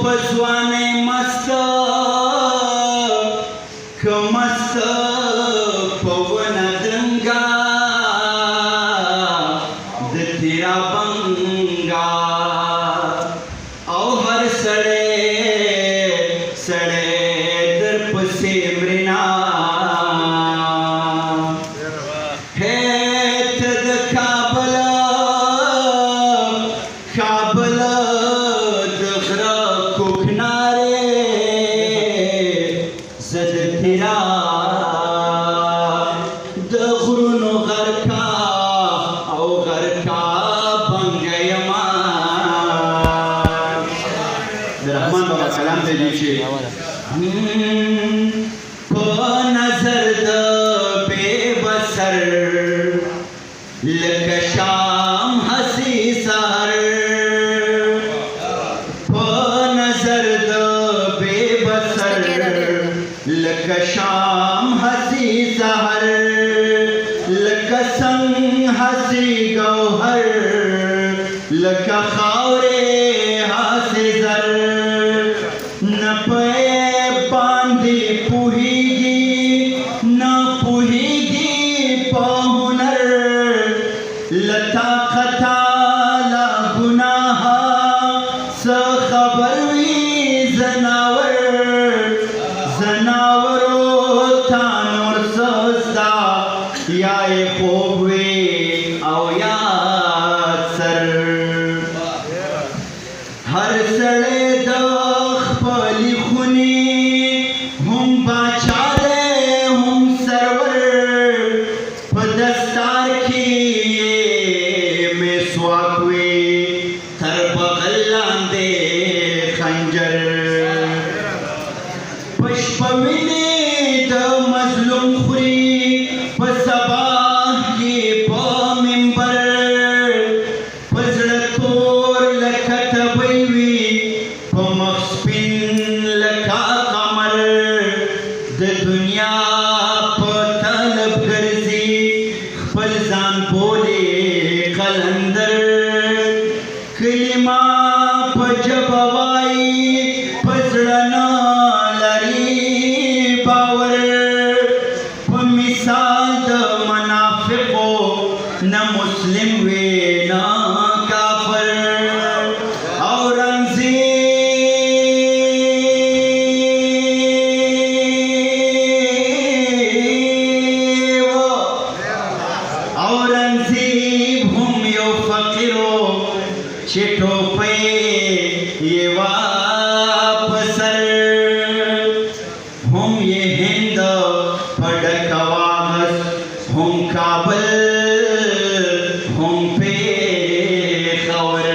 پزوانه مست کمست پون درنگا د تیرا بنگا او هر سڑے سڑے در پسی مرنا ہے تد کابل کابل دغرا کوکنارے زد تیرا دغرونو غرکا او غرکا بنگیما رحمان بابا کلام دے لیچے پا نظر دا بے بسر لکا شام حسی سہر پا نظر دا بے بسر لکا شام حسی سہر لکا سنگ حسی گوہر لکا خاورے حسی زر نپے باندی پوہیگی نہ پوہیگی پہنر لتا خطا لا گناہ سخبر وی زناور زناورو تانور سستا یا خوب وی او یا سر ہر سڑے دخ پلی خونی ہم باچارے ہم سرور پدستار کی میں سواکوی تر بغلان دے خنجر پشپوینی دا مظلوم خوری پسباہ کی پا منبر پزڑتور لکت بیوی پا مخصپین لکا قمر د دنیا پا طلب گرزی خپلزان بولے قلندر کلمہ پا جبوائی پزڑنا لری باور پا مثال دا منافقو نہ مسلم وی نہ کافر اورنگزیب ہم یو فقیرو چٹو پے یہ واپسر ہم یہ ہند پڑک واغس ہم کابل ہم پہ خور.